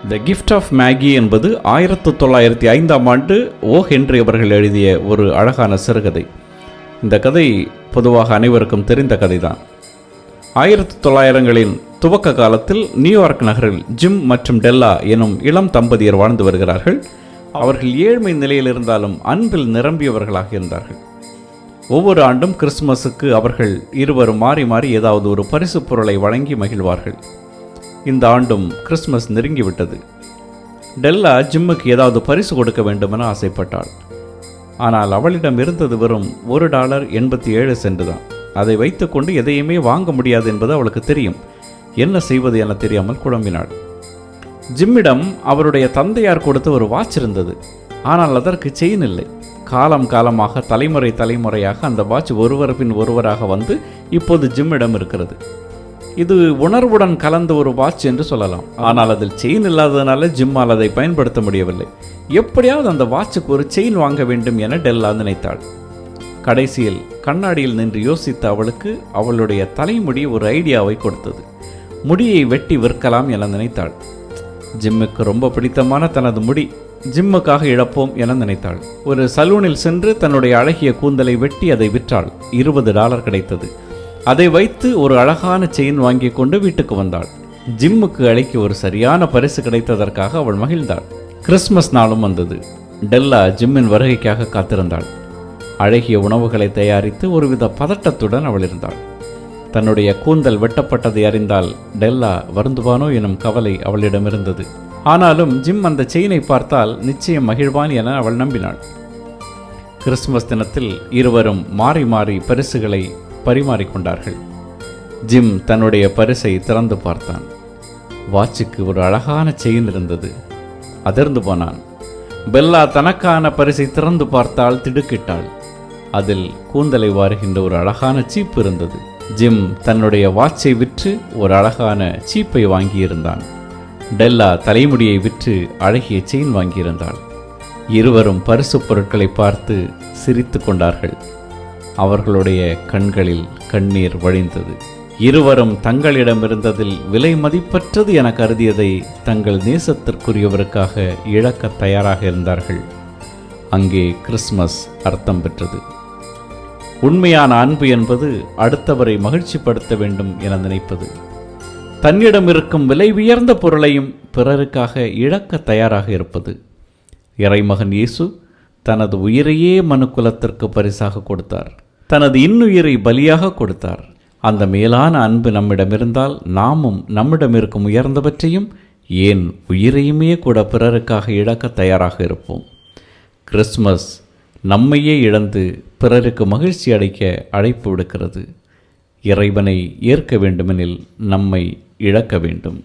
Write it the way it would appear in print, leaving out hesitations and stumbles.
The gift of Maggi என்பது 1905ஆம் ஆண்டு ஓ Henry அவர்கள் எழுதிய ஒரு அழகான சிறுகதை. இந்த கதை பொதுவாக அனைவருக்கும் தெரிந்த கதைதான். 1900களின் துவக்க காலத்தில் நியூயார்க் நகரில் ஜிம் மற்றும் டெல்லா எனும் இளம் தம்பதியர் வாழ்ந்து வருகிறார்கள். அவர்கள் ஏழ்மை நிலையில் இருந்தாலும் அன்பில் நிரம்பியவர்களாக இருந்தார்கள். ஒவ்வொரு ஆண்டும் கிறிஸ்துமஸுக்கு அவர்கள் இருவரும் மாறி மாறி ஏதாவது ஒரு பரிசு பொருளை வழங்கி மகிழ்வார்கள். இந்த ஆண்டும் கிறிஸ்துமஸ் நெருங்கிவிட்டது. டெல்லா ஜிம்முக்கு ஏதாவது பரிசு கொடுக்க வேண்டுமென ஆசைப்பட்டாள். ஆனால் அவளிடம் இருந்தது வெறும் $1.87 தான். அதை வைத்துக்கொண்டு எதையுமே வாங்க முடியாது என்பது அவளுக்கு தெரியும். என்ன செய்வது என தெரியாமல் குழம்பினாள். ஜிம்மிடம் அவருடைய தந்தையார் கொடுத்த ஒரு வாட்ச் இருந்தது. ஆனால் அதற்கு செயின் இல்லை. காலம் காலமாக தலைமுறையாக அந்த வாட்ச் ஒருவர் பின் ஒருவராக வந்து இப்போது ஜிம்மிடம் இருக்கிறது. இது உணர்வுடன் கலந்த ஒரு வாட்ச் என்று சொல்லலாம். ஆனால் அதில் செயின் இல்லாததுனால ஜிம்மால் அதை பயன்படுத்த முடியவில்லை. எப்படியாவது அந்த வாட்சுக்கு ஒரு செயின் வாங்க வேண்டும் என டெல்லா நினைத்தாள். கடைசியில் கண்ணாடியில் நின்று யோசித்த அவளுக்கு அவளுடைய தலைமுடி ஒரு ஐடியாவை கொடுத்தது. முடியை வெட்டி விற்கலாம் என நினைத்தாள். ஜிம்முக்கு ரொம்ப பிடித்தமான தனது முடி, ஜிம்முக்காக இழப்போம் என நினைத்தாள். ஒரு சலூனில் சென்று தன்னுடைய அழகிய கூந்தலை வெட்டி அதை விற்றாள். $20 கிடைத்தது. அதை வைத்து ஒரு அழகான செயின் வாங்கி கொண்டு வீட்டுக்கு வந்தாள். ஜிம்முக்கு அழைக்க ஒரு சரியான பரிசு கிடைத்ததற்காக அவள் மகிழ்ந்தாள். கிறிஸ்துமஸ் நாளும் வந்தது. டெல்லா ஜிம்மின் வருகைக்காக காத்திருந்தாள். அழகிய உணவுகளை தயாரித்து ஒருவித பதட்டத்துடன் அவள் இருந்தாள். தன்னுடைய கூந்தல் வெட்டப்பட்டதை அறிந்தால் டெல்லா வருந்துவானோ எனும் கவலை அவளிடம் இருந்தது. ஆனாலும் ஜிம் அந்த செயினை பார்த்தால் நிச்சயம் மகிழ்வான் என அவள் நம்பினாள். கிறிஸ்துமஸ் தினத்தில் இருவரும் மாறி மாறி பரிசுகளை பரிமாறிக்கொண்டார்கள். ஜிம் தன்னுடைய பரிசை திறந்து பார்த்தான். வாட்சுக்கு ஒரு அழகான செயின் இருந்தது. அதிர்ந்து போனான். பெல்லா தனக்கான பரிசை திறந்து பார்த்தால் திடுக்கிட்டாள். அதில் கூந்தலை வாருகின்ற ஒரு அழகான சீப்பு இருந்தது. ஜிம் தன்னுடைய வாட்சை விற்று ஒரு அழகான சீப்பை வாங்கியிருந்தான். டெல்லா தலைமுடியை விற்று அழகிய செயின் வாங்கியிருந்தாள். இருவரும் பரிசு பொருட்களை பார்த்து சிரித்து கொண்டார்கள். அவர்களுடைய கண்களில் கண்ணீர் வழிந்தது. இருவரும் தங்களிடமிருந்ததில் விலை மதிப்பற்றது என கருதியதை தங்கள் நேசத்திற்குரியவருக்காக இழக்க தயாராக இருந்தார்கள். அங்கே கிறிஸ்துமஸ் அர்த்தம் பெற்றது. உண்மையான அன்பு என்பது அடுத்தவரை மகிழ்ச்சிப்படுத்த வேண்டும் என நினைப்பது. தன்னிடம் இருக்கும் விலை உயர்ந்த பொருளையும் பிறருக்காக இழக்க தயாராக இருப்பது. இறைமகன் இயேசு தனது உயிரையே மனுக்குலத்திற்கு பரிசாக கொடுத்தார். தனது இன்னுயிரை பலியாக கொடுத்தார். அந்த மேலான அன்பு நம்மிடம் இருந்தால் நாமும் நம்மிடம் இருக்கும் உயர்ந்தவற்றையும், ஏன் உயிரையுமே கூட பிறருக்காக இழக்க தயாராக இருப்போம். கிறிஸ்துமஸ் நம்மையே இழந்து பிறருக்கு மகிழ்ச்சி அளிக்க அழைப்பு விடுக்கிறது. இறைவனை ஏற்க வேண்டுமெனில் நம்மை இழக்க வேண்டும்.